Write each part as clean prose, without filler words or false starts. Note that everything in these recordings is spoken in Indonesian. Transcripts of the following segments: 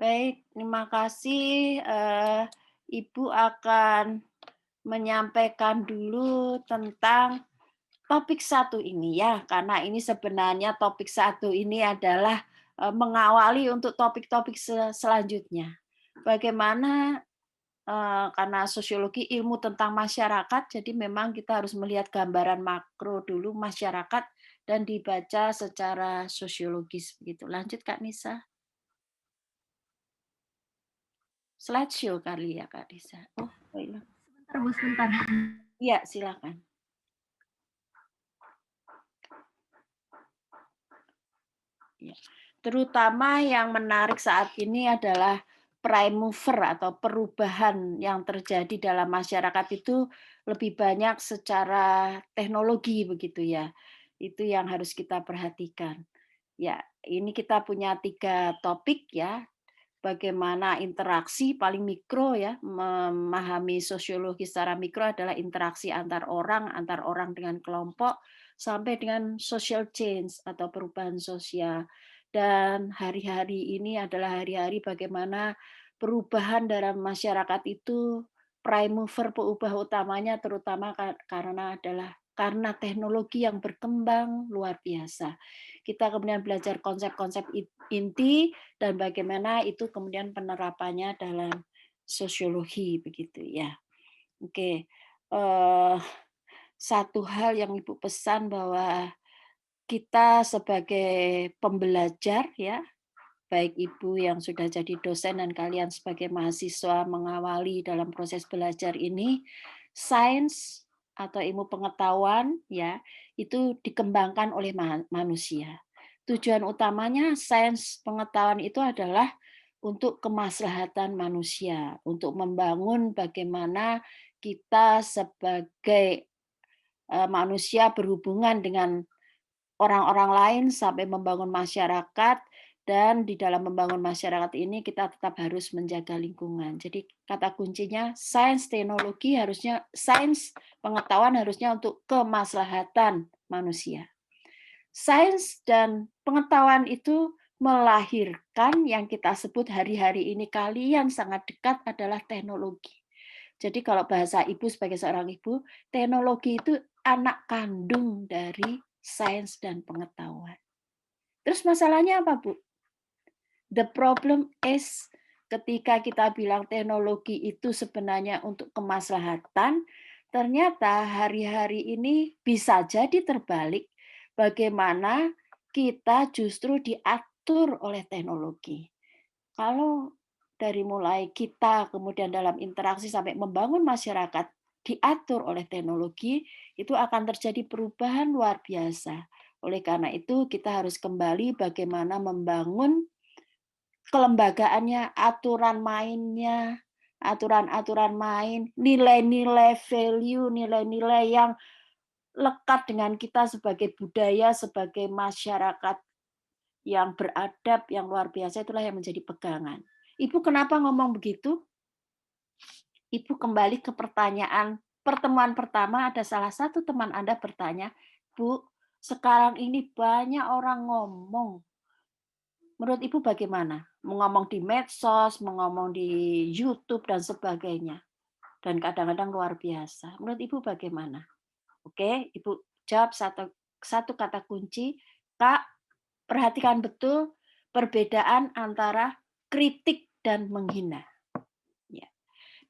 Baik, terima kasih. Ibu akan menyampaikan dulu tentang topik satu ini ya, karena ini sebenarnya topik satu ini adalah mengawali untuk topik-topik selanjutnya. Bagaimana karena sosiologi ilmu tentang masyarakat, jadi memang kita harus melihat gambaran makro dulu masyarakat dan dibaca secara sosiologis begitu. Lanjut Kak Nisa. Slideshow kali ya Kak Nisa. Oh, baiklah. Sebentar Bu, sebentar. Iya, silakan. Ya. Terutama yang menarik saat ini adalah prime mover atau perubahan yang terjadi dalam masyarakat itu lebih banyak secara teknologi begitu ya. Itu yang harus kita perhatikan. Ya, ini kita punya 3 topik ya. Bagaimana interaksi paling mikro ya, memahami sosiologi secara mikro adalah interaksi antar orang dengan kelompok, sampai dengan social change atau perubahan sosial. Dan hari-hari ini adalah hari-hari bagaimana perubahan dalam masyarakat itu prime mover peubah utamanya terutama karena teknologi yang berkembang luar biasa. Kita kemudian belajar konsep-konsep inti dan bagaimana itu kemudian penerapannya dalam sosiologi begitu ya. Oke, satu hal yang Ibu pesan bahwa kita sebagai pembelajar ya, baik Ibu yang sudah jadi dosen dan kalian sebagai mahasiswa mengawali dalam proses belajar ini, sains atau ilmu pengetahuan ya, itu dikembangkan oleh manusia. Tujuan utamanya sains pengetahuan itu adalah untuk kemaslahatan manusia, untuk membangun bagaimana kita sebagai manusia berhubungan dengan orang-orang lain sampai membangun masyarakat, dan di dalam membangun masyarakat ini kita tetap harus menjaga lingkungan. Jadi kata kuncinya sains pengetahuan harusnya untuk kemaslahatan manusia. Sains dan pengetahuan itu melahirkan yang kita sebut hari-hari ini kalian sangat dekat adalah teknologi. Jadi kalau bahasa Ibu sebagai seorang ibu, teknologi itu anak kandung dari sains dan pengetahuan. Terus masalahnya apa, Bu? The problem is ketika kita bilang teknologi itu sebenarnya untuk kemaslahatan, ternyata hari-hari ini bisa jadi terbalik. Bagaimana kita justru diatur oleh teknologi. Kalau dari mulai kita kemudian dalam interaksi sampai membangun masyarakat diatur oleh teknologi, itu akan terjadi perubahan luar biasa. Oleh karena itu kita harus kembali bagaimana membangun kelembagaannya, aturan mainnya, aturan-aturan main, nilai-nilai value, nilai-nilai yang lekat dengan kita sebagai budaya, sebagai masyarakat yang beradab, yang luar biasa, itulah yang menjadi pegangan. Ibu kenapa ngomong begitu? Ibu kembali ke pertanyaan pertemuan pertama, ada salah satu teman Anda bertanya, "Bu, sekarang ini banyak orang ngomong. Menurut Ibu bagaimana? Mengomong di medsos, mengomong di YouTube dan sebagainya. Dan kadang-kadang luar biasa. Menurut Ibu bagaimana?" Oke, Ibu jawab satu satu kata kunci, Kak, perhatikan betul perbedaan antara kritik dan menghina. Ya.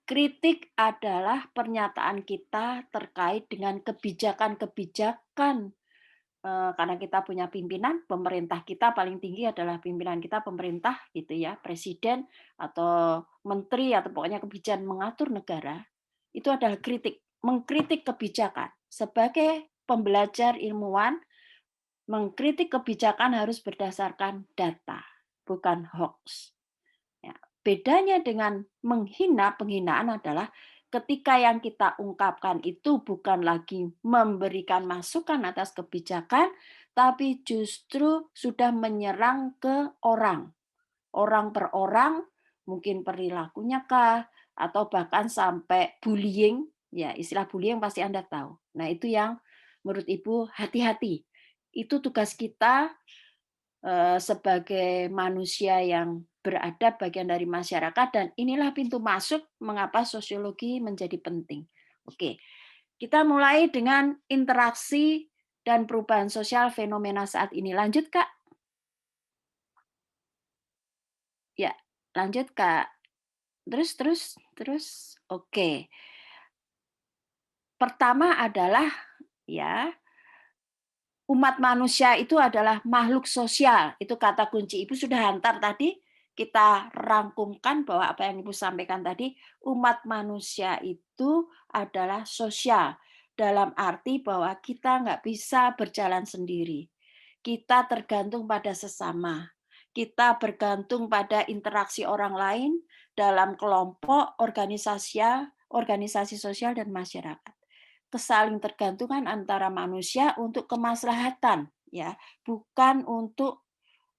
Kritik adalah pernyataan kita terkait dengan kebijakan-kebijakan. Karena kita punya pimpinan, pemerintah kita paling tinggi adalah pimpinan kita pemerintah gitu ya, presiden atau menteri atau pokoknya kebijakan mengatur negara, itu adalah kritik, mengkritik kebijakan. Sebagai pembelajar ilmuwan, mengkritik kebijakan harus berdasarkan data, bukan hoax. Ya, bedanya dengan menghina, penghinaan adalah ketika yang kita ungkapkan itu bukan lagi memberikan masukan atas kebijakan, tapi justru sudah menyerang ke orang. Orang per orang, mungkin perilakunya kah, atau bahkan sampai bullying, ya istilah bullying pasti Anda tahu. Nah itu yang menurut Ibu hati-hati. Itu tugas kita sebagai manusia yang beradab, bagian dari masyarakat, dan inilah pintu masuk mengapa sosiologi menjadi penting. Oke, kita mulai dengan interaksi dan perubahan sosial fenomena saat ini. Lanjut, Kak. Ya, lanjut, Kak. Terus terus terus. Oke. Pertama adalah ya, umat manusia itu adalah makhluk sosial. Itu kata kunci. Ibu sudah hantar tadi, kita rangkumkan bahwa apa yang Ibu sampaikan tadi, umat manusia itu adalah sosial. Dalam arti bahwa kita nggak bisa berjalan sendiri. Kita tergantung pada sesama. Kita bergantung pada interaksi orang lain dalam kelompok, organisasi sosial, dan masyarakat. Kesaling tergantungan antara manusia untuk kemaslahatan, ya, bukan untuk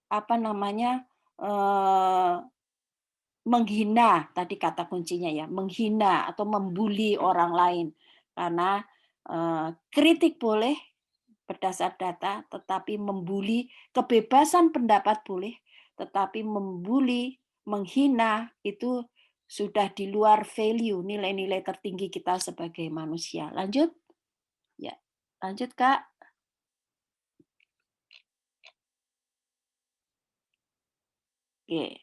apa namanya, menghina, tadi kata kuncinya ya, menghina atau membuli orang lain. Karena kritik boleh berdasar data, tetapi membuli, kebebasan pendapat boleh, tetapi membuli, menghina itu sudah di luar value, nilai-nilai tertinggi kita sebagai manusia. Lanjut? Ya, lanjut, Kak. Oke.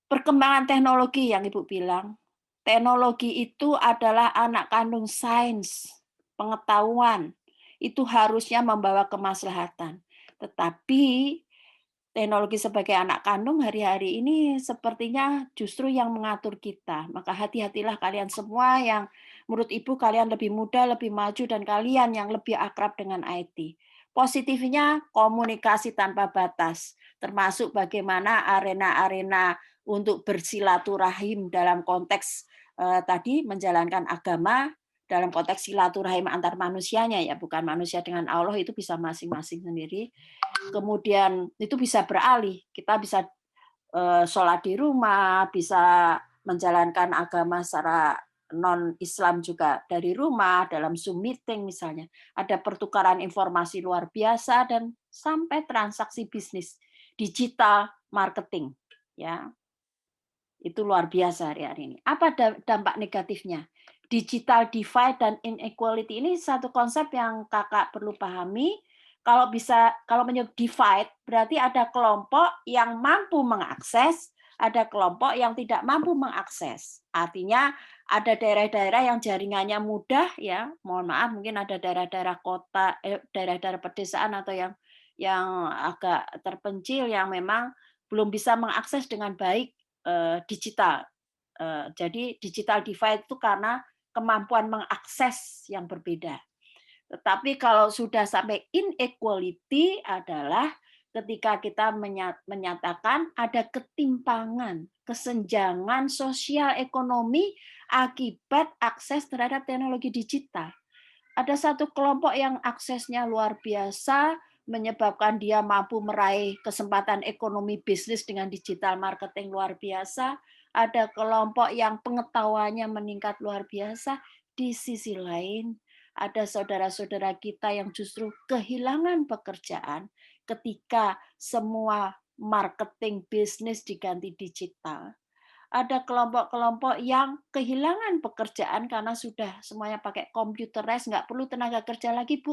Perkembangan teknologi yang Ibu bilang, teknologi itu adalah anak kandung sains, pengetahuan. Itu harusnya membawa kemaslahatan. Tetapi teknologi sebagai anak kandung hari-hari ini sepertinya justru yang mengatur kita. Maka hati-hatilah kalian semua yang menurut Ibu kalian lebih muda, lebih maju, dan kalian yang lebih akrab dengan IT. Positifnya komunikasi tanpa batas, termasuk bagaimana arena-arena untuk bersilaturahim dalam konteks tadi menjalankan agama, dalam konteks silaturahim antar manusianya, ya, bukan manusia dengan Allah, itu bisa masing-masing sendiri. Kemudian itu bisa beralih, kita bisa sholat di rumah, bisa menjalankan agama secara non-Islam juga dari rumah, dalam Zoom meeting misalnya. Ada pertukaran informasi luar biasa dan sampai transaksi bisnis digital marketing. Ya, itu luar biasa hari-hari ini. Apa dampak negatifnya? Digital divide dan inequality ini satu konsep yang Kakak perlu pahami. Kalau menyebut divide berarti ada kelompok yang mampu mengakses, ada kelompok yang tidak mampu mengakses. Artinya ada daerah-daerah yang jaringannya mudah, ya. Mohon maaf, mungkin ada daerah-daerah kota, daerah-daerah pedesaan atau yang agak terpencil yang memang belum bisa mengakses dengan baik digital. Jadi digital divide itu karena kemampuan mengakses yang berbeda. Tetapi kalau sudah sampai inequality adalah ketika kita menyatakan ada ketimpangan, kesenjangan sosial ekonomi akibat akses terhadap teknologi digital. Ada satu kelompok yang aksesnya luar biasa, menyebabkan dia mampu meraih kesempatan ekonomi bisnis dengan digital marketing luar biasa. Ada kelompok yang pengetahuannya meningkat luar biasa. Di sisi lain, ada saudara-saudara kita yang justru kehilangan pekerjaan ketika semua marketing bisnis diganti digital. Ada kelompok-kelompok yang kehilangan pekerjaan karena sudah semuanya pakai computerized, nggak perlu tenaga kerja lagi, Bu.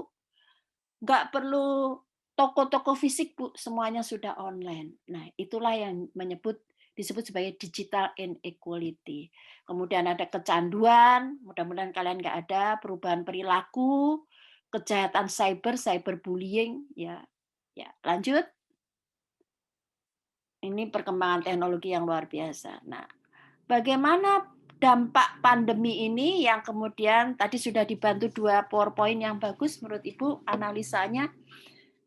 Nggak perlu toko-toko fisik, Bu, semuanya sudah online. Nah, itulah yang disebut sebagai digital inequality. Kemudian ada kecanduan, mudah-mudahan kalian nggak ada, perubahan perilaku, kejahatan cyberbullying, ya. Ya, lanjut. Ini perkembangan teknologi yang luar biasa. Nah, bagaimana dampak pandemi ini yang kemudian tadi sudah dibantu 2 PowerPoint yang bagus menurut Ibu analisanya.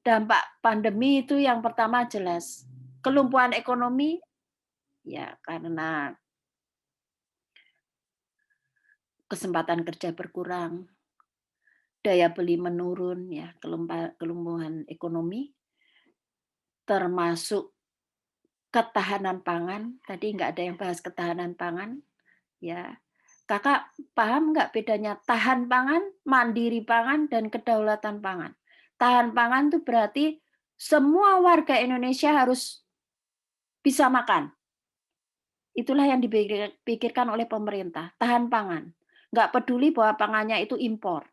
Dampak pandemi itu yang pertama jelas kelumpuhan ekonomi, ya karena kesempatan kerja berkurang, daya beli menurun, ya kelumpuhan ekonomi, termasuk ketahanan pangan. Tadi nggak ada yang bahas ketahanan pangan, ya. Kakak paham nggak bedanya tahan pangan, mandiri pangan, dan kedaulatan pangan? Tahan pangan itu berarti Semua warga Indonesia harus bisa makan. Itulah yang dipikirkan oleh pemerintah, tahan pangan. Nggak peduli bahwa pangannya itu impor.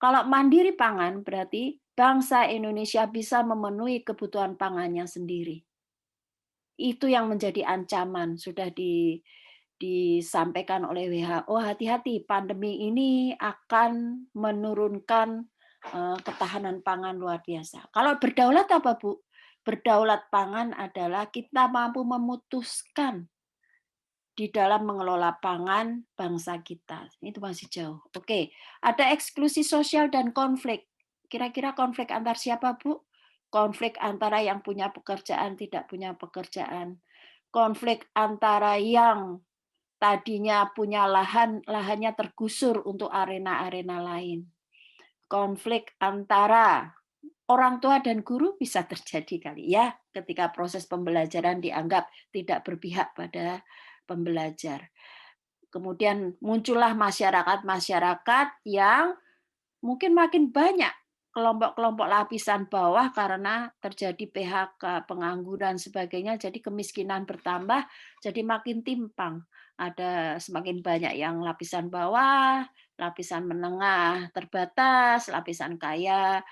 Kalau mandiri pangan berarti bangsa Indonesia bisa memenuhi kebutuhan pangannya sendiri. Itu yang menjadi ancaman, sudah disampaikan oleh WHO, hati-hati pandemi ini akan menurunkan ketahanan pangan luar biasa. Kalau berdaulat apa, Bu? Berdaulat pangan adalah kita mampu memutuskan di dalam mengelola pangan bangsa kita. Itu masih jauh. Oke, ada eksklusi sosial dan konflik. Kira-kira konflik antar siapa, Bu? Konflik antara yang punya pekerjaan, tidak punya pekerjaan. Konflik antara yang tadinya punya lahan, lahannya tergusur untuk arena-arena lain. Konflik antara orang tua dan guru bisa terjadi kali ya, ketika proses pembelajaran dianggap tidak berpihak pada pembelajar. Kemudian muncullah masyarakat-masyarakat yang mungkin makin banyak kelompok-kelompok lapisan bawah karena terjadi PHK, pengangguran, sebagainya, jadi kemiskinan bertambah, jadi makin timpang. Ada semakin banyak yang lapisan bawah, lapisan menengah terbatas, lapisan kaya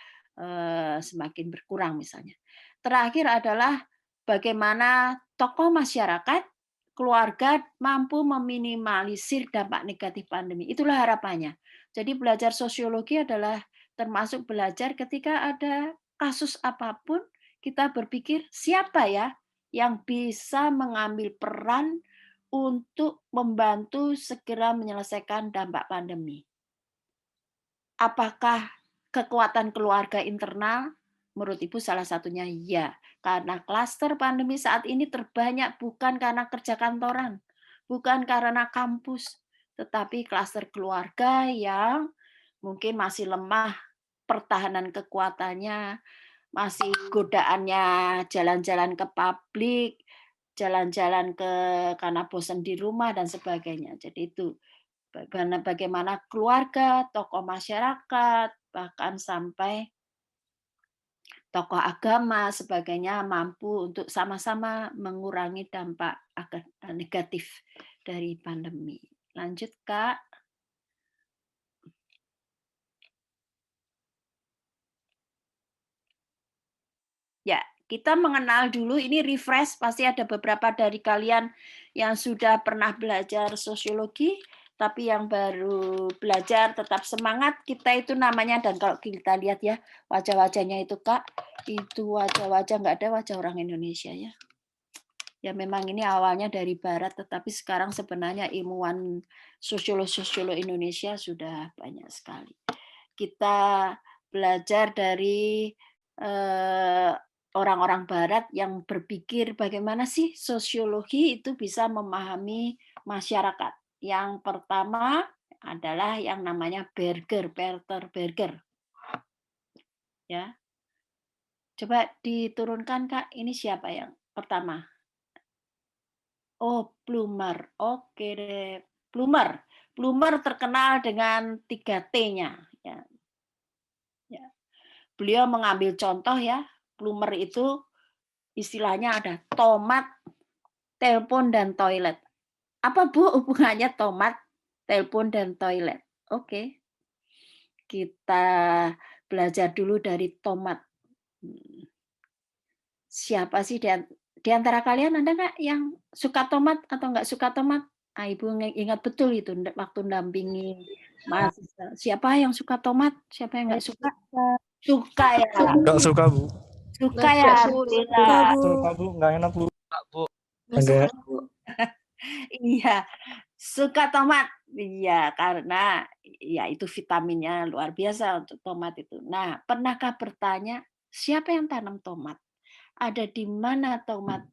semakin berkurang misalnya. Terakhir adalah bagaimana tokoh masyarakat, keluarga mampu meminimalisir dampak negatif pandemi. Itulah harapannya. Jadi belajar sosiologi adalah termasuk belajar ketika ada kasus apapun, kita berpikir siapa ya yang bisa mengambil peran untuk membantu segera menyelesaikan dampak pandemi. Apakah kekuatan keluarga internal? Menurut Ibu salah satunya ya. Karena klaster pandemi saat ini terbanyak bukan karena kerja kantoran, bukan karena kampus, tetapi klaster keluarga yang mungkin masih lemah pertahanan kekuatannya, masih godaannya jalan-jalan ke publik, jalan-jalan karena bosan di rumah dan sebagainya. Jadi itu bagaimana keluarga, tokoh masyarakat, bahkan sampai tokoh agama sebagainya mampu untuk sama-sama mengurangi dampak negatif dari pandemi. Lanjut, Kak. Ya, kita mengenal dulu, ini refresh, pasti ada beberapa dari kalian yang sudah pernah belajar sosiologi, tapi yang baru belajar tetap semangat. Kita itu namanya, dan kalau kita lihat ya, wajah-wajahnya itu Kak, itu wajah-wajah, nggak ada wajah orang Indonesia ya. Ya memang ini awalnya dari Barat, tetapi sekarang sebenarnya ilmuwan sosiolog Indonesia sudah banyak sekali. Kita belajar dari orang-orang Barat yang berpikir bagaimana sih sosiologi itu bisa memahami masyarakat. Yang pertama adalah yang namanya Berger, Peter Berger. Ya, coba diturunkan Kak. Ini siapa yang pertama? Oh, Plumer. Oke deh. Plumer. Plumer terkenal dengan 3 T-nya. Ya. Ya. Beliau mengambil contoh ya. Plumer itu istilahnya ada tomat, telepon, dan toilet. Apa Bu hubungannya tomat, telepon, dan toilet? Oke. Kita belajar dulu dari tomat. Siapa sih di antara kalian ada nggak yang suka tomat atau nggak suka tomat? Ah, Ibu ingat betul itu waktu dampingi mahasiswa. Siapa yang suka tomat? Siapa yang nggak suka? Suka ya. Nggak suka, Bu. Suka ya. Suka, Bu. Suka, Bu. Nggak enak, Bu. Bu. Enggak. Iya, suka tomat. Iya, karena ya itu vitaminnya luar biasa untuk tomat itu. Nah, pernahkah bertanya siapa yang tanam tomat? Ada di mana tomat,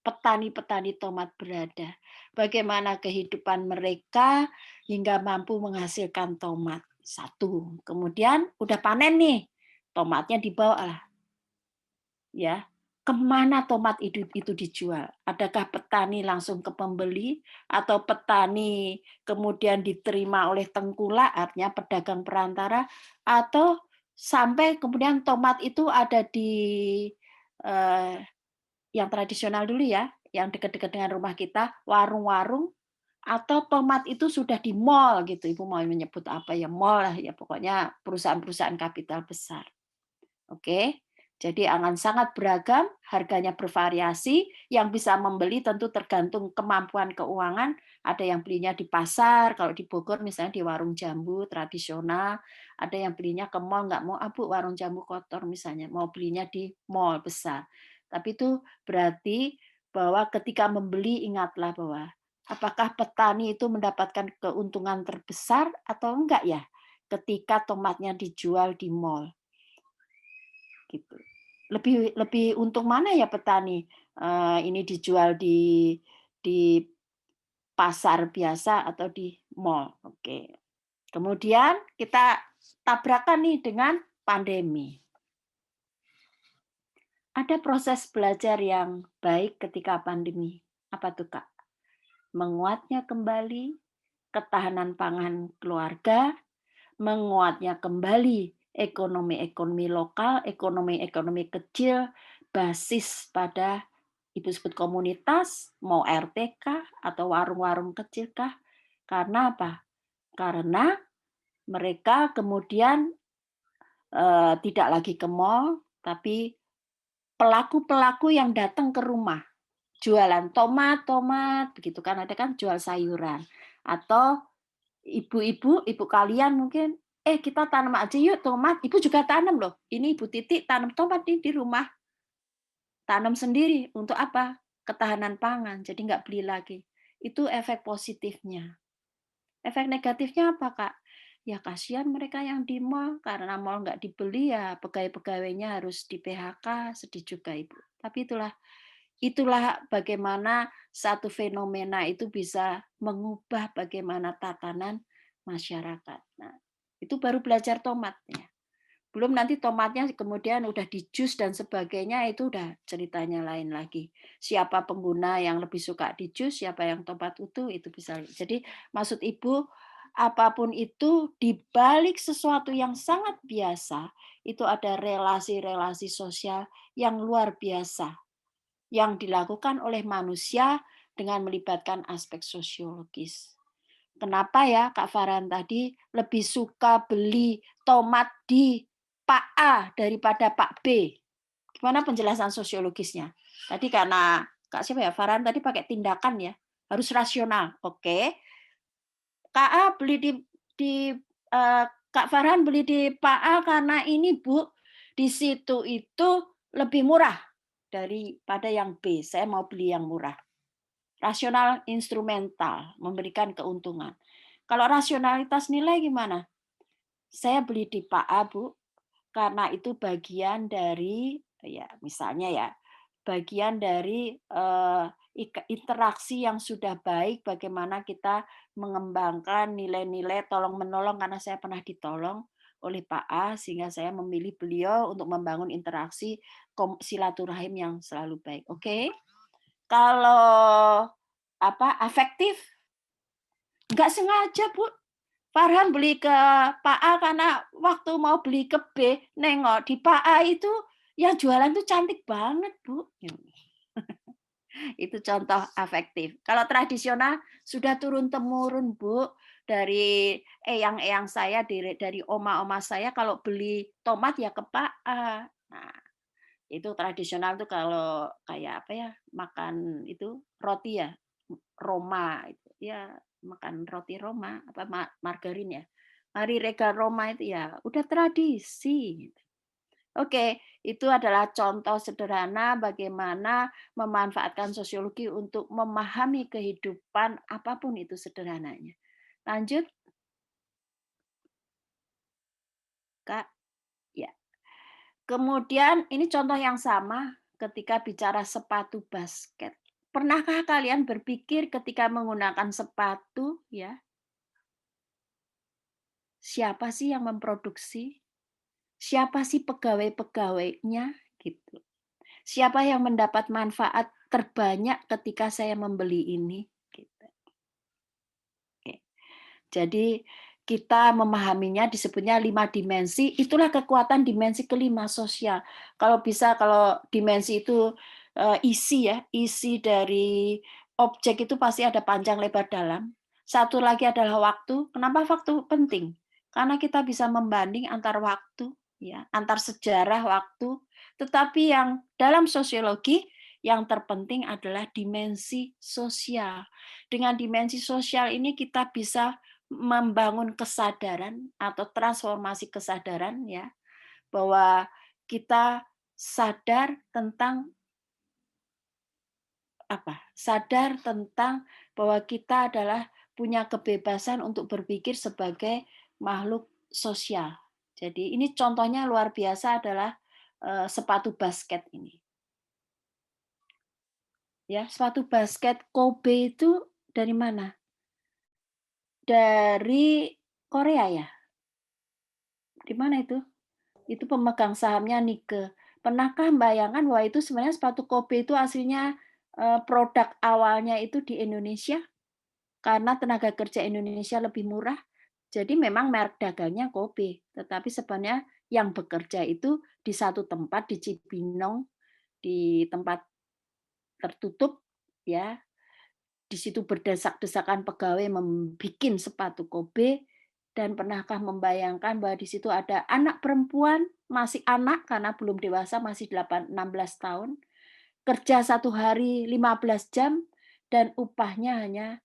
petani-petani tomat berada? Bagaimana kehidupan mereka hingga mampu menghasilkan tomat? Satu. Kemudian udah panen nih, tomatnya dibawa lah. Ya, kemana tomat itu dijual? Adakah petani langsung ke pembeli atau petani kemudian diterima oleh tengkulak, artinya pedagang perantara, atau sampai kemudian tomat itu ada di yang tradisional dulu ya, yang dekat-dekat dengan rumah kita, warung-warung, atau tomat itu sudah di mall gitu. Ibu mau menyebut apa ya, mall lah ya, pokoknya perusahaan-perusahaan kapital besar. Oke. Jadi akan sangat beragam, harganya bervariasi, yang bisa membeli tentu tergantung kemampuan keuangan, ada yang belinya di pasar, kalau di Bogor misalnya di warung jambu tradisional, ada yang belinya ke mall, nggak mau, Bu, warung jambu kotor misalnya, mau belinya di mall besar. Tapi itu berarti bahwa ketika membeli ingatlah bahwa apakah petani itu mendapatkan keuntungan terbesar atau enggak ya ketika tomatnya dijual di mall gitu. Lebih lebih untung mana ya petani? Ini dijual di pasar biasa atau di mall. Oke. Kemudian kita tabrakan nih dengan pandemi. Ada proses belajar yang baik ketika pandemi. Apa tuh, Kak? Menguatnya kembali ketahanan pangan keluarga, menguatnya kembali ekonomi-ekonomi lokal, ekonomi-ekonomi kecil, basis pada ibu sebut komunitas, mau RT kah, atau warung-warung kecil kah. Karena apa? Karena mereka kemudian tidak lagi ke mall, tapi pelaku-pelaku yang datang ke rumah, jualan tomat, begitu kan, ada kan jual sayuran. Atau ibu-ibu, ibu kalian mungkin, kita tanam aja yuk tomat, ibu juga tanam loh. Ini Ibu Titi tanam tomat nih di rumah. Tanam sendiri, untuk apa? Ketahanan pangan, jadi nggak beli lagi. Itu efek positifnya. Efek negatifnya apa, Kak? Ya kasihan mereka yang di mall, karena mall nggak dibeli ya pegawai-pegawainya harus di-PHK, sedih juga Ibu. Tapi itulah bagaimana satu fenomena itu bisa mengubah bagaimana tatanan masyarakat. Nah, itu baru belajar tomat ya. Belum nanti tomatnya kemudian udah di jus dan sebagainya, itu udah ceritanya lain lagi. Siapa pengguna yang lebih suka di jus, siapa yang tomat utuh, itu bisa. Jadi maksud Ibu, apapun itu di balik sesuatu yang sangat biasa, itu ada relasi-relasi sosial yang luar biasa yang dilakukan oleh manusia dengan melibatkan aspek sosiologis. Kenapa ya Kak Farhan tadi lebih suka beli tomat di Pak A daripada Pak B? Gimana penjelasan sosiologisnya? Tadi karena Kak siapa ya, Farhan tadi pakai tindakan ya, harus rasional. Oke. Kak A beli Kak Farhan beli di Pak A karena ini Bu, di situ itu lebih murah daripada yang B. Saya mau beli yang murah. Rasional instrumental, memberikan keuntungan. Kalau rasionalitas nilai gimana? Saya beli di Pak A, Bu, karena itu bagian dari ya misalnya ya, bagian dari interaksi yang sudah baik, bagaimana kita mengembangkan nilai-nilai tolong-menolong karena saya pernah ditolong oleh Pak A sehingga saya memilih beliau untuk membangun interaksi silaturahim yang selalu baik. Oke. Kalau afektif, nggak sengaja, Bu. Farhan beli ke Pak A karena waktu mau beli ke B, nengok di Pak A itu yang jualan tuh cantik banget, Bu. Itu contoh afektif. Kalau tradisional sudah turun-temurun, Bu, dari eyang-eyang saya, dari oma-oma saya kalau beli tomat ya ke Pak A. Nah, itu tradisional tuh kalau kayak apa ya, makan itu roti ya, Roma itu. Ya, makan roti Roma apa margarin ya. Mari Regal Roma itu ya udah tradisi gitu. Oke, itu adalah contoh sederhana bagaimana memanfaatkan sosiologi untuk memahami kehidupan apapun itu sederhananya. Lanjut, Kak. Ya. Kemudian ini contoh yang sama ketika bicara sepatu basket. Pernahkah kalian berpikir ketika menggunakan sepatu ya, siapa sih yang memproduksi? Siapa sih pegawai-pegawainya gitu. Siapa yang mendapat manfaat terbanyak ketika saya membeli ini gitu. Oke. Jadi kita memahaminya disebutnya 5 dimensi, itulah kekuatan dimensi kelima sosial. Kalau bisa, kalau dimensi itu isi ya, isi dari objek itu pasti ada panjang, lebar, dalam. Satu lagi adalah waktu. Kenapa waktu penting? Karena kita bisa membanding antar waktu, ya, antar sejarah waktu. Tetapi yang dalam sosiologi yang terpenting adalah dimensi sosial. Dengan dimensi sosial ini kita bisa membangun kesadaran atau transformasi kesadaran, ya, bahwa kita sadar tentang apa? Sadar tentang bahwa kita adalah punya kebebasan untuk berpikir sebagai makhluk sosial. Jadi ini contohnya luar biasa adalah sepatu basket ini. Ya, sepatu basket Kobe itu dari mana? Dari Korea ya? Di mana itu? Itu pemegang sahamnya Nike. Pernahkah membayangkan bahwa itu sebenarnya sepatu Kobe itu aslinya produk awalnya itu di Indonesia? Karena tenaga kerja Indonesia lebih murah. Jadi memang merek dagangnya Kobe, tetapi sebenarnya yang bekerja itu di satu tempat di Cibinong, di tempat tertutup, ya. Di situ berdesak-desakan pegawai membuat sepatu Kobe, dan pernahkah membayangkan bahwa di situ ada anak perempuan, masih anak karena belum dewasa, masih 16 tahun, kerja satu hari 15 jam, dan upahnya hanya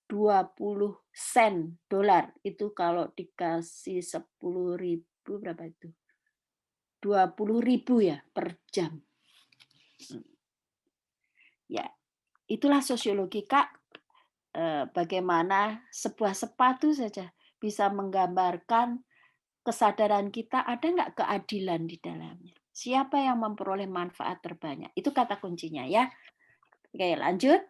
20 sen dolar. Itu kalau dikasih 10.000 berapa itu? 20.000 ya per jam. Ya, itulah sosiologi, Kak. Bagaimana sebuah sepatu saja bisa menggambarkan kesadaran kita, ada nggak keadilan di dalamnya? Siapa yang memperoleh manfaat terbanyak? Itu kata kuncinya ya. Oke, lanjut.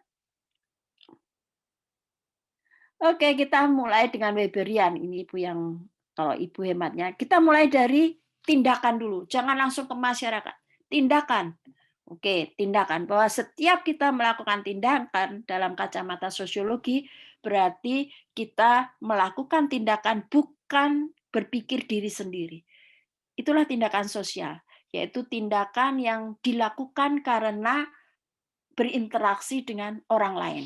Oke, kita mulai dengan Weberian. Ini Ibu yang, kalau Ibu hematnya, kita mulai dari tindakan dulu. Jangan langsung ke masyarakat. Tindakan. Oke, tindakan. Bahwa setiap kita melakukan tindakan dalam kacamata sosiologi, berarti kita melakukan tindakan bukan berpikir diri sendiri. Itulah tindakan sosial, yaitu tindakan yang dilakukan karena berinteraksi dengan orang lain.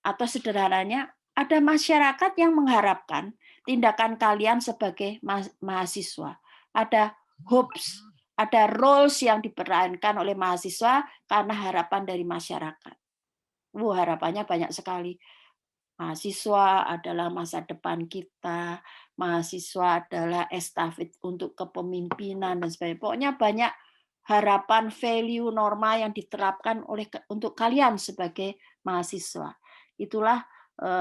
Atau sederhananya, ada masyarakat yang mengharapkan tindakan kalian sebagai mahasiswa. Ada hopes, ada roles yang diperankan oleh mahasiswa karena harapan dari masyarakat. Harapannya banyak sekali. Mahasiswa adalah masa depan kita, mahasiswa adalah estafet untuk kepemimpinan dan sebagainya. Pokoknya banyak harapan, value, norma yang diterapkan untuk kalian sebagai mahasiswa. Itulah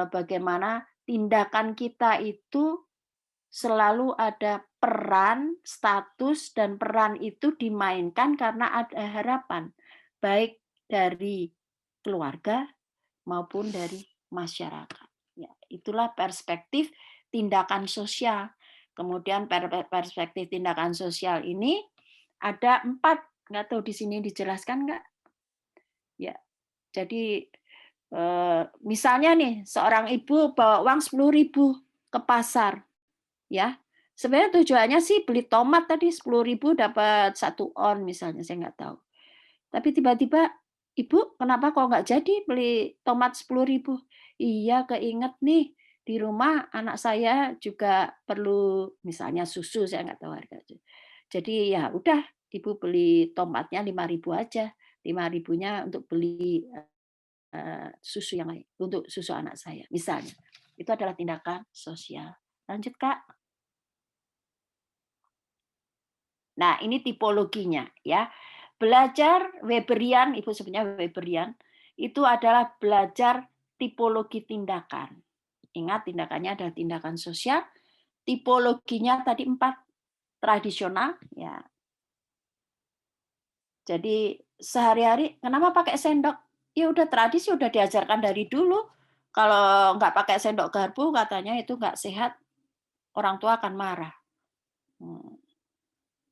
bagaimana tindakan kita itu selalu ada peran, status, dan peran itu dimainkan karena ada harapan, baik dari keluarga maupun dari masyarakat. Ya, itulah perspektif tindakan sosial. Kemudian perspektif tindakan sosial ini ada 4, nggak tahu di sini dijelaskan nggak? Ya, jadi misalnya nih seorang ibu bawa uang 10.000 ke pasar, ya. Sebenarnya tujuannya sih beli tomat tadi 10.000 dapat 1 on misalnya, saya nggak tahu. Tapi tiba-tiba, "Ibu, kenapa kok nggak jadi beli tomat 10.000?" "Iya, keinget nih, di rumah anak saya juga perlu misalnya susu," saya nggak tahu harga. Jadi ya udah, Ibu beli tomatnya 5.000 aja, 5.000-nya untuk beli susu yang lain, untuk susu anak saya, misalnya. Itu adalah tindakan sosial. Lanjut, Kak. Nah, ini tipologinya ya. Belajar Weberian, Ibu sebutnya Weberian, itu adalah belajar tipologi tindakan. Ingat, tindakannya adalah tindakan sosial. Tipologinya tadi 4, tradisional, ya. Jadi sehari-hari kenapa pakai sendok? Ya udah tradisi, udah diajarkan dari dulu. Kalau nggak pakai sendok garpu katanya itu nggak sehat, orang tua akan marah.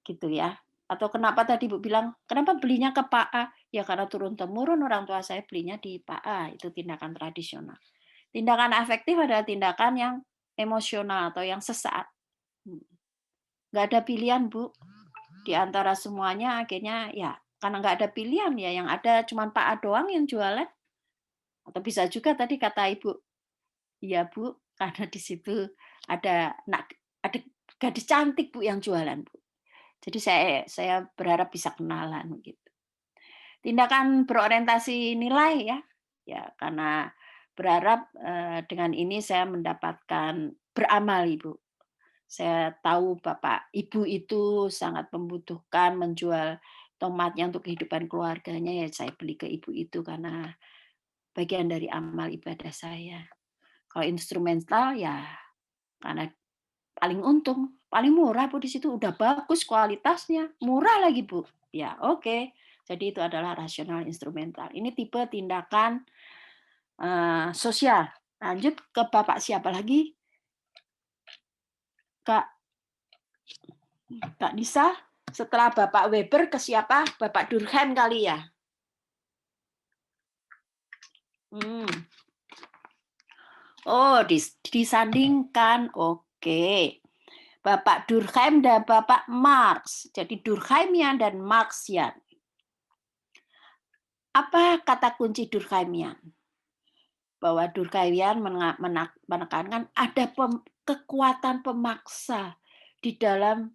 Gitu ya. Atau kenapa tadi Bu bilang, kenapa belinya ke Pak A? Ya karena turun-temurun orang tua saya belinya di Pak A, itu tindakan tradisional. Tindakan afektif adalah tindakan yang emosional atau yang sesaat. Nggak ada pilihan, Bu. Di antara semuanya akhirnya ya karena nggak ada pilihan ya yang ada cuman Pak A doang yang jualan. Atau bisa juga tadi kata Ibu, iya Bu, karena di situ ada gadis cantik Bu yang jualan Bu. Jadi saya berharap bisa kenalan gitu. Tindakan berorientasi nilai ya, ya karena berharap, dengan ini saya mendapatkan beramal Ibu. Saya tahu Bapak Ibu itu sangat membutuhkan menjual tomatnya untuk kehidupan keluarganya, ya saya beli ke Ibu itu karena bagian dari amal ibadah saya. Kalau instrumental ya karena paling untung, paling murah Bu di situ, udah bagus kualitasnya, murah lagi Bu. Ya oke, jadi itu adalah rasional instrumental. Ini tipe tindakan, sosial. Lanjut ke Bapak siapa lagi? Kak Kak Nisa, setelah Bapak Weber ke siapa? Bapak Durkheim kali ya? Hmm. Oh, disandingkan. Oke. Bapak Durkheim dan Bapak Marx. Jadi Durkheimian dan Marxian. Apa kata kunci Durkheimian? Bahwa Durkheimian menekankan ada kekuatan pemaksa di dalam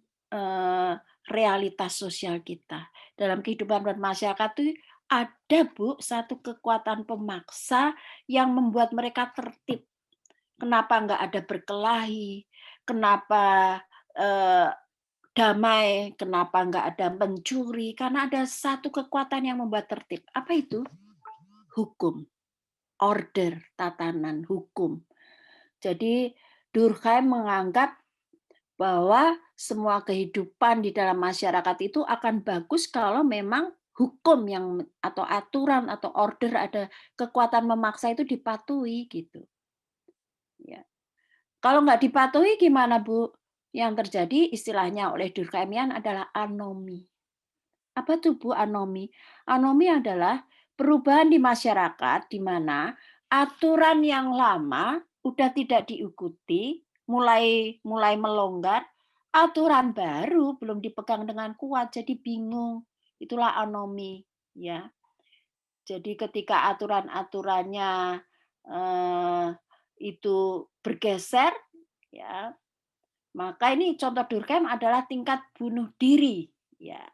realitas sosial kita. Dalam kehidupan bermasyarakat itu ada Bu satu kekuatan pemaksa yang membuat mereka tertib. Kenapa nggak ada berkelahi? Kenapa damai? Kenapa nggak ada mencuri? Karena ada satu kekuatan yang membuat tertib. Apa itu? Hukum, order, tatanan hukum. Jadi Durkheim menganggap bahwa semua kehidupan di dalam masyarakat itu akan bagus kalau memang hukum yang atau aturan atau order ada kekuatan memaksa itu dipatuhi gitu. Ya. Kalau nggak dipatuhi gimana Bu? Yang terjadi istilahnya oleh Durkheimian adalah anomi. Apa tuh Bu anomi? Anomi adalah perubahan di masyarakat di mana aturan yang lama udah tidak diikuti, mulai melonggar, aturan baru belum dipegang dengan kuat, jadi bingung. Itulah anomi, ya. Jadi ketika aturan-aturannya itu bergeser, ya, maka ini contoh Durkheim adalah tingkat bunuh diri, ya.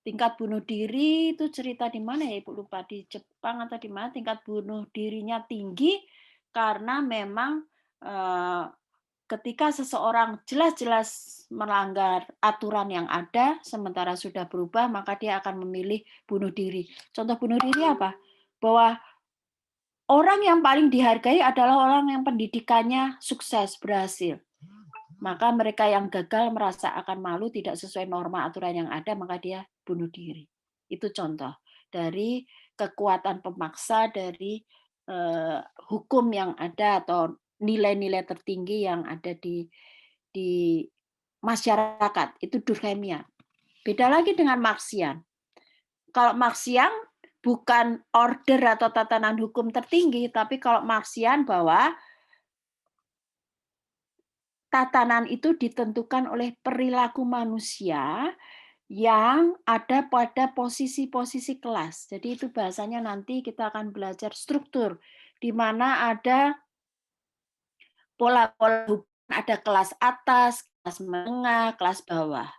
Tingkat bunuh diri itu cerita di mana ya Ibu lupa, di Jepang atau di mana tingkat bunuh dirinya tinggi karena memang, ketika seseorang jelas-jelas melanggar aturan yang ada sementara sudah berubah maka dia akan memilih bunuh diri. Contoh bunuh diri apa? Bahwa orang yang paling dihargai adalah orang yang pendidikannya sukses, berhasil. Maka mereka yang gagal merasa akan malu tidak sesuai norma aturan yang ada, maka dia bunuh diri. Itu contoh dari kekuatan pemaksa dari hukum yang ada atau nilai-nilai tertinggi yang ada di masyarakat. Itu Durkheimian. Beda lagi dengan Marxian. Kalau Marxian bukan order atau tatanan hukum tertinggi, tapi kalau Marxian bahwa tatanan itu ditentukan oleh perilaku manusia yang ada pada posisi-posisi kelas. Jadi itu bahasanya nanti kita akan belajar struktur, di mana ada pola-pola hukum, ada kelas atas, kelas menengah, kelas bawah.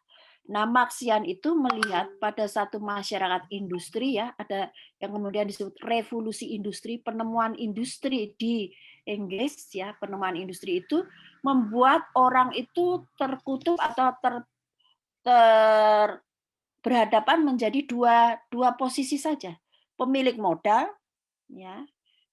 Nah, Marxian itu melihat pada satu masyarakat industri ya, ada yang kemudian disebut revolusi industri, penemuan industri di Inggris ya, penemuan industri itu membuat orang itu terkutub atau ter berhadapan menjadi dua posisi saja. Pemilik modal ya,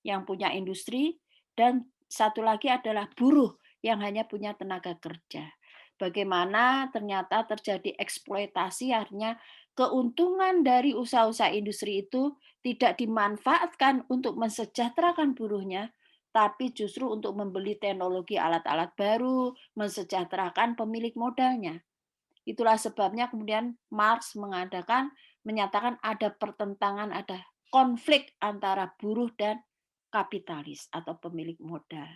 yang punya industri dan satu lagi adalah buruh yang hanya punya tenaga kerja. Bagaimana ternyata terjadi eksploitasi, artinya keuntungan dari usaha-usaha industri itu tidak dimanfaatkan untuk mensejahterakan buruhnya, tapi justru untuk membeli teknologi alat-alat baru, mensejahterakan pemilik modalnya. Itulah sebabnya kemudian Marx menyatakan ada pertentangan, ada konflik antara buruh dan kapitalis atau pemilik modal.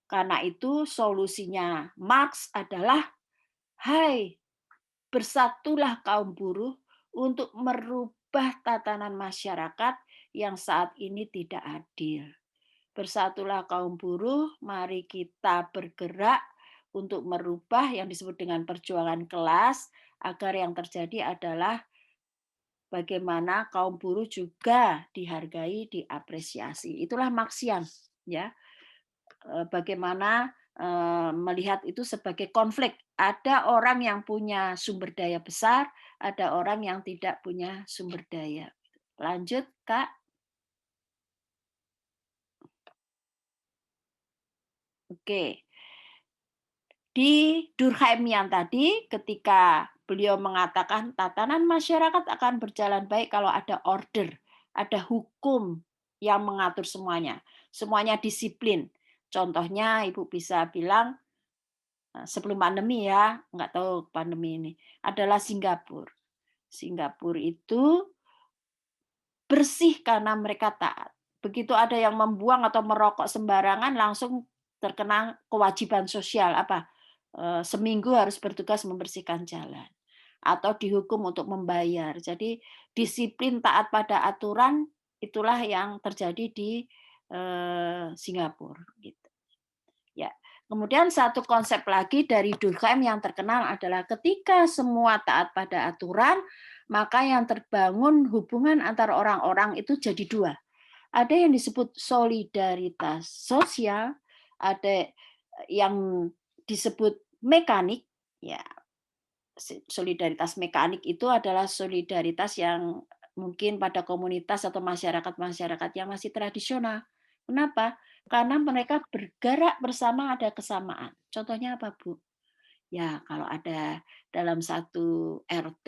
Karena itu solusinya Marx adalah, hai, bersatulah kaum buruh untuk merubah tatanan masyarakat yang saat ini tidak adil. Bersatulah kaum buruh, mari kita bergerak untuk merubah yang disebut dengan perjuangan kelas, agar yang terjadi adalah bagaimana kaum buruh juga dihargai, diapresiasi. Itulah Marxian, ya. Bagaimana melihat itu sebagai konflik. Ada orang yang punya sumber daya besar, ada orang yang tidak punya sumber daya. Lanjut, Kak. Oke. Di Durkheim yang tadi, ketika beliau mengatakan tatanan masyarakat akan berjalan baik kalau ada order, ada hukum yang mengatur semuanya. Semuanya disiplin. Contohnya Ibu bisa bilang, sebelum pandemi ya, nggak tahu pandemi ini, adalah Singapura. Singapura itu bersih karena mereka taat. Begitu ada yang membuang atau merokok sembarangan, langsung terkena kewajiban sosial apa? Seminggu harus bertugas membersihkan jalan atau dihukum untuk membayar. Jadi disiplin taat pada aturan itulah yang terjadi di Singapura gitu. Ya. Kemudian satu konsep lagi dari Durkheim yang terkenal adalah ketika semua taat pada aturan, maka yang terbangun hubungan antara orang-orang itu jadi dua. Ada yang disebut solidaritas sosial, ada yang disebut mekanik. Ya, solidaritas mekanik itu adalah solidaritas yang mungkin pada komunitas atau masyarakat-masyarakat yang masih tradisional. Kenapa? Karena mereka bergerak bersama, ada kesamaan. Contohnya apa, Bu? Ya, kalau ada dalam satu RT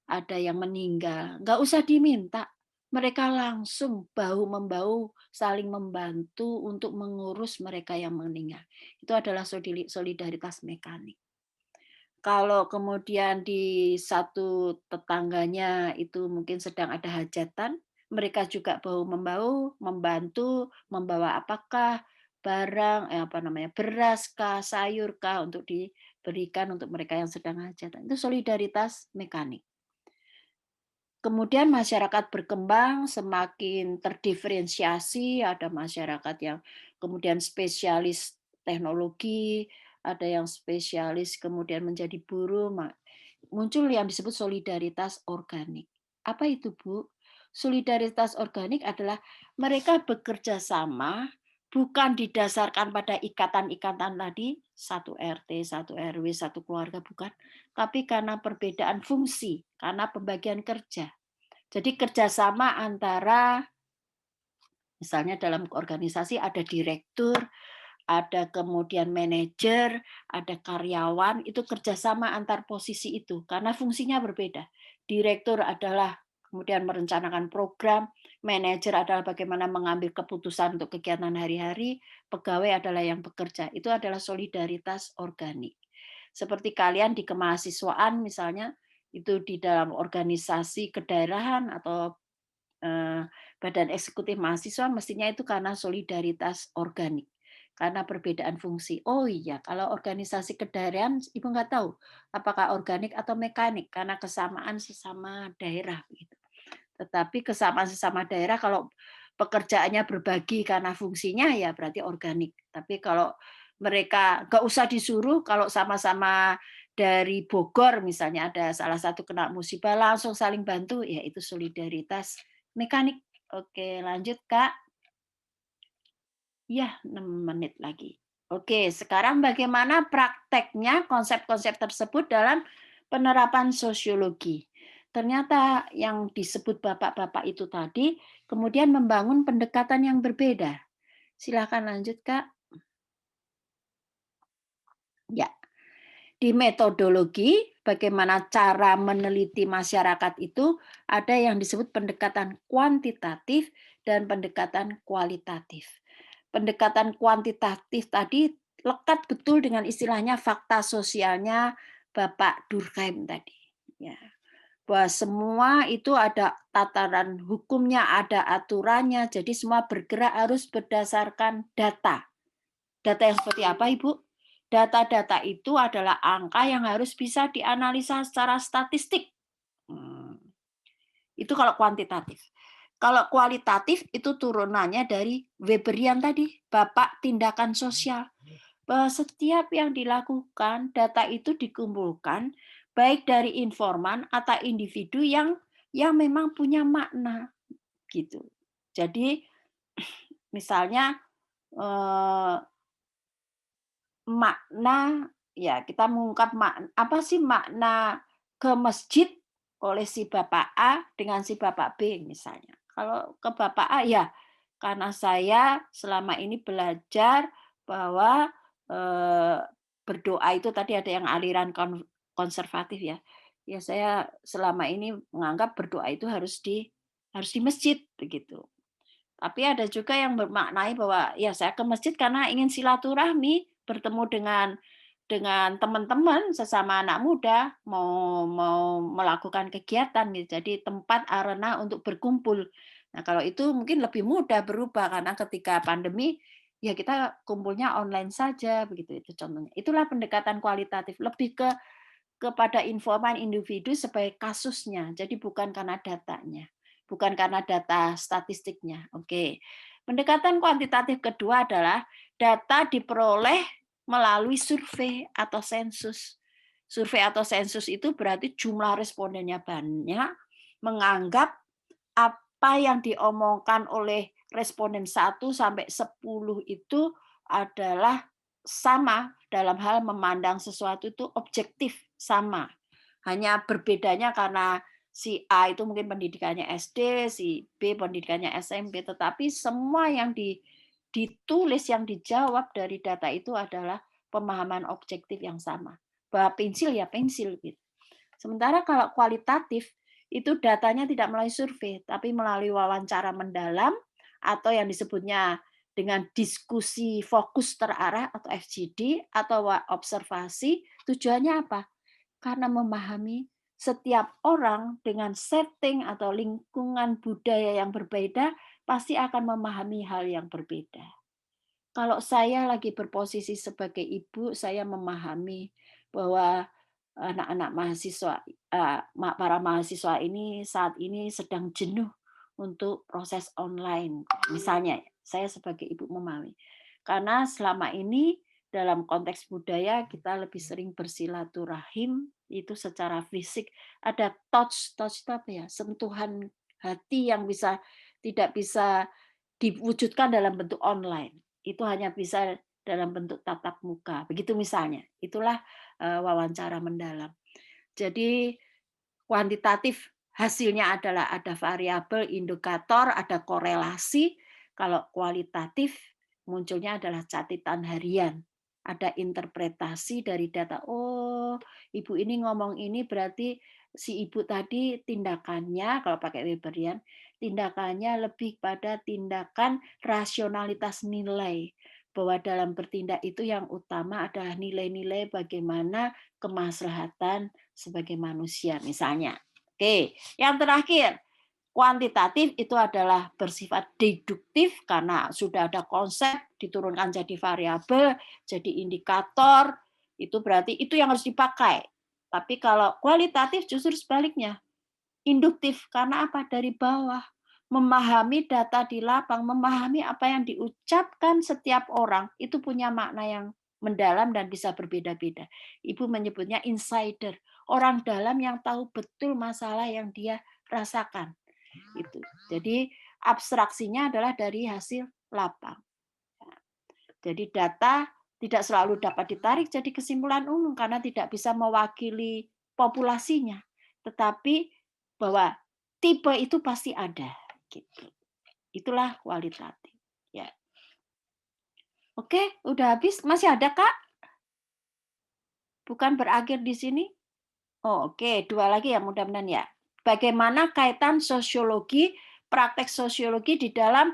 ada yang meninggal, nggak usah diminta. Mereka langsung bahu-membahu saling membantu untuk mengurus mereka yang meninggal. Itu adalah solidaritas mekanik. Kalau kemudian di satu tetangganya itu mungkin sedang ada hajatan, mereka juga bahu-membahu membantu membawa apakah barang beras kah, sayur kah untuk diberikan untuk mereka yang sedang hajatan. Itu solidaritas mekanik. Kemudian masyarakat berkembang semakin terdiferensiasi, ada masyarakat yang kemudian spesialis teknologi, ada yang spesialis kemudian menjadi buruh, muncul yang disebut solidaritas organik. Apa itu, Bu? Solidaritas organik adalah mereka bekerja sama bukan didasarkan pada ikatan-ikatan tadi, satu RT, satu RW, satu keluarga, bukan. Tapi karena perbedaan fungsi, karena pembagian kerja. Jadi kerjasama antara, misalnya dalam organisasi ada direktur, ada kemudian manajer, ada karyawan, itu kerjasama antar posisi itu, karena fungsinya berbeda. Direktur adalah kemudian merencanakan program, manajer adalah bagaimana mengambil keputusan untuk kegiatan hari-hari, pegawai adalah yang bekerja. Itu adalah solidaritas organik. Seperti kalian di kemahasiswaan misalnya, itu di dalam organisasi kedaerahan atau badan eksekutif mahasiswa, mestinya itu karena solidaritas organik, karena perbedaan fungsi. Oh iya, kalau organisasi kedaerahan Ibu nggak tahu apakah organik atau mekanik, karena kesamaan sesama daerah gitu. Tetapi kesamaan sesama daerah kalau pekerjaannya berbagi karena fungsinya ya berarti organik. Tapi kalau mereka nggak usah disuruh, kalau sama-sama dari Bogor misalnya ada salah satu kena musibah langsung saling bantu, ya itu solidaritas mekanik. Oke, lanjut Kak. Ya, 6 menit lagi. Oke, sekarang bagaimana prakteknya konsep-konsep tersebut dalam penerapan sosiologi. Ternyata yang disebut bapak-bapak itu tadi kemudian membangun pendekatan yang berbeda. Silakan lanjut, Kak. Ya, di metodologi bagaimana cara meneliti masyarakat itu ada yang disebut pendekatan kuantitatif dan pendekatan kualitatif. Pendekatan kuantitatif tadi lekat betul dengan istilahnya fakta sosialnya Bapak Durkheim tadi. Ya. bahwa semua itu ada tataran hukumnya, ada aturannya, jadi semua bergerak harus berdasarkan data. Data yang seperti apa, Ibu? Data-data itu adalah angka yang harus bisa dianalisa secara statistik. Itu kalau kuantitatif. Kalau kualitatif itu turunannya dari Weberian tadi, Bapak tindakan sosial. Bahwa setiap yang dilakukan, data itu dikumpulkan baik dari informan atau individu yang memang punya makna gitu. Jadi misalnya makna ya kita mengungkap apa sih makna ke masjid oleh si Bapak A dengan si Bapak B misalnya. Kalau ke Bapak A ya karena saya selama ini belajar bahwa berdoa itu tadi ada yang aliran konservatif ya. Ya saya selama ini menganggap berdoa itu harus di masjid begitu. Tapi ada juga yang bermaknai bahwa ya saya ke masjid karena ingin silaturahmi, bertemu dengan teman-teman sesama anak muda, mau mau melakukan kegiatan gitu. Jadi tempat arena untuk berkumpul. Nah, kalau itu mungkin lebih mudah berubah karena ketika pandemi ya kita kumpulnya online saja begitu itu contohnya. Itulah pendekatan kualitatif, lebih kepada informan individu sebagai kasusnya. Jadi bukan karena datanya. Bukan karena data statistiknya. Oke. Pendekatan kuantitatif kedua adalah data diperoleh melalui survei atau sensus. Survei atau sensus itu berarti jumlah respondennya banyak, menganggap apa yang diomongkan oleh responden 1 sampai 10 itu adalah sama dalam hal memandang sesuatu itu objektif sama. Hanya berbedanya karena si A itu mungkin pendidikannya SD, si B pendidikannya SMP, tetapi semua yang ditulis, yang dijawab dari data itu adalah pemahaman objektif yang sama. Bahwa pensil ya pensil gitu. Sementara kalau kualitatif itu datanya tidak melalui survei, tapi melalui wawancara mendalam atau yang disebutnya dengan diskusi fokus terarah atau FGD atau observasi. Tujuannya apa? Karena memahami setiap orang dengan setting atau lingkungan budaya yang berbeda pasti akan memahami hal yang berbeda. Kalau saya lagi berposisi sebagai ibu, saya memahami bahwa anak-anak mahasiswa, para mahasiswa ini saat ini sedang jenuh untuk proses online. Misalnya, saya sebagai ibu memahami. Karena selama ini dalam konteks budaya kita lebih sering bersilaturahim itu secara fisik, ada touch itu apa ya, sentuhan hati yang tidak bisa diwujudkan dalam bentuk online. Itu hanya bisa dalam bentuk tatap muka. Begitu misalnya. Itulah wawancara mendalam. Jadi kuantitatif hasilnya adalah ada variabel, indikator, ada korelasi. Kalau kualitatif munculnya adalah catatan harian. Ada interpretasi dari data. Oh, ibu ini ngomong ini berarti si ibu tadi tindakannya, kalau pakai Weberian, tindakannya lebih pada tindakan rasionalitas nilai. Bahwa dalam bertindak itu yang utama adalah nilai-nilai bagaimana kemaslahatan sebagai manusia misalnya. Oke, yang terakhir, kuantitatif itu adalah bersifat deduktif karena sudah ada konsep diturunkan jadi variabel, jadi indikator, itu berarti itu yang harus dipakai. Tapi kalau kualitatif justru sebaliknya, induktif karena apa? Dari bawah, memahami data di lapang, memahami apa yang diucapkan setiap orang itu punya makna yang mendalam dan bisa berbeda-beda. Ibu menyebutnya insider, orang dalam yang tahu betul masalah yang dia rasakan. Itu. Jadi abstraksinya adalah dari hasil lapang. Jadi data tidak selalu dapat ditarik jadi kesimpulan umum karena tidak bisa mewakili populasinya. Tetapi bahwa tipe itu pasti ada. Gitu. Itulah kualitatif. Ya. Oke, udah habis. Masih ada, Kak? Bukan berakhir di sini? Oh, oke. 2 lagi ya mudah-mudahan ya. Bagaimana kaitan sosiologi, praktek sosiologi di dalam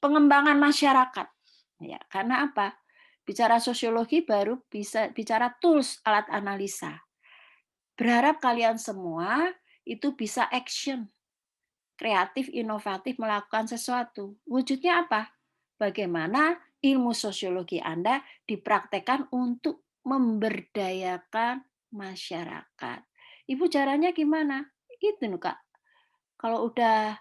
pengembangan masyarakat? Ya, karena apa? Bicara sosiologi baru bisa bicara tools, alat analisa. Berharap kalian semua itu bisa action, kreatif, inovatif melakukan sesuatu. Wujudnya apa? Bagaimana ilmu sosiologi Anda dipraktekkan untuk memberdayakan masyarakat. Ibu caranya gimana? Itu Kak. Kalau udah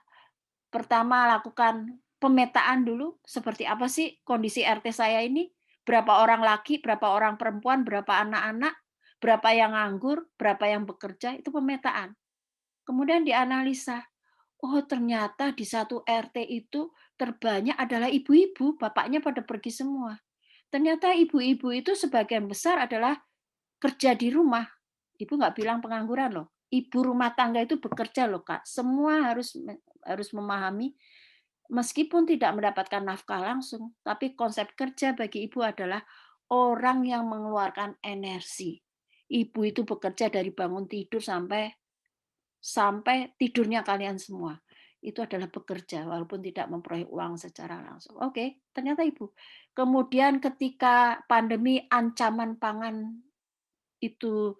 pertama lakukan pemetaan dulu, seperti apa sih kondisi RT saya ini? Berapa orang laki, berapa orang perempuan, berapa anak-anak, berapa yang nganggur, berapa yang bekerja, itu pemetaan. Kemudian dianalisa, oh ternyata di satu RT itu terbanyak adalah ibu-ibu, bapaknya pada pergi semua. Ternyata ibu-ibu itu sebagian besar adalah kerja di rumah. Ibu nggak bilang pengangguran loh. Ibu rumah tangga itu bekerja loh Kak. Semua harus memahami meskipun tidak mendapatkan nafkah langsung, tapi konsep kerja bagi ibu adalah orang yang mengeluarkan energi. Ibu itu bekerja dari bangun tidur sampai tidurnya kalian semua. Itu adalah bekerja walaupun tidak memperoleh uang secara langsung. Oke, ternyata ibu. Kemudian ketika pandemi ancaman pangan itu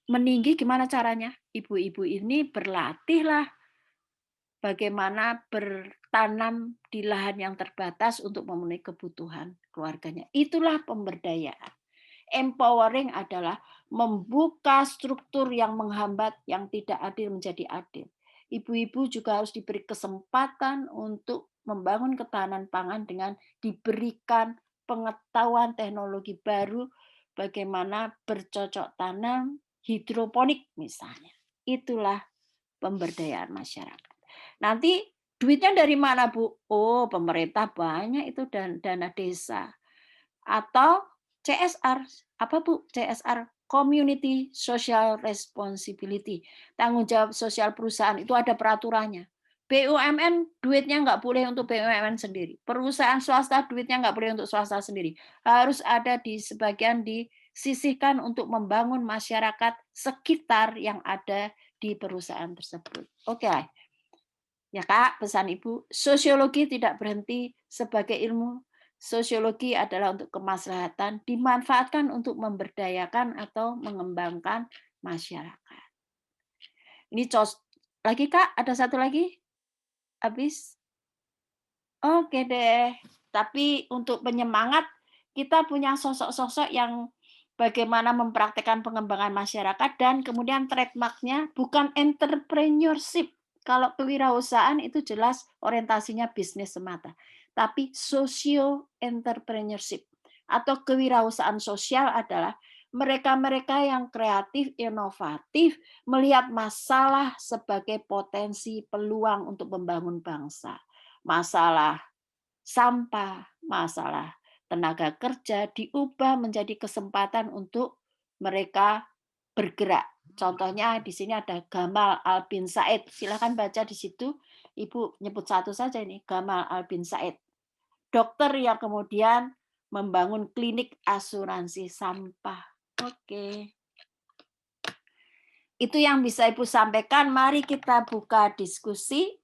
meninggi, gimana caranya? Ibu-ibu ini berlatihlah bagaimana bertanam di lahan yang terbatas untuk memenuhi kebutuhan keluarganya. Itulah pemberdayaan. Empowering adalah membuka struktur yang menghambat, yang tidak adil menjadi adil. Ibu-ibu juga harus diberi kesempatan untuk membangun ketahanan pangan dengan diberikan pengetahuan teknologi baru, bagaimana bercocok tanam, hidroponik misalnya. Itulah pemberdayaan masyarakat. Nanti duitnya dari mana, Bu? Oh, pemerintah banyak itu dana desa. Atau CSR. Apa, Bu? CSR, Community Social Responsibility. Tanggung jawab sosial perusahaan itu ada peraturannya. BUMN duitnya nggak boleh untuk BUMN sendiri. Perusahaan swasta duitnya nggak boleh untuk swasta sendiri. Harus ada di sebagian disisihkan untuk membangun masyarakat sekitar yang ada di perusahaan tersebut. Oke. Ya Kak, pesan Ibu, sosiologi tidak berhenti sebagai ilmu. Sosiologi adalah untuk kemaslahatan, dimanfaatkan untuk memberdayakan atau mengembangkan masyarakat. Ini lagi Kak, ada satu lagi? Habis? Oke deh. Tapi untuk penyemangat, kita punya sosok-sosok yang bagaimana mempraktekkan pengembangan masyarakat dan kemudian trademark-nya bukan entrepreneurship. Kalau kewirausahaan itu jelas orientasinya bisnis semata. Tapi socio-entrepreneurship atau kewirausahaan sosial adalah mereka-mereka yang kreatif, inovatif, melihat masalah sebagai potensi peluang untuk membangun bangsa. Masalah sampah, masalah tenaga kerja diubah menjadi kesempatan untuk mereka bergerak. Contohnya di sini ada Gamal Albin Said. Silakan baca di situ. Ibu nyebut satu saja ini, Gamal Albin Said. Dokter yang kemudian membangun klinik asuransi sampah. Oke. Itu yang bisa Ibu sampaikan. Mari kita buka diskusi.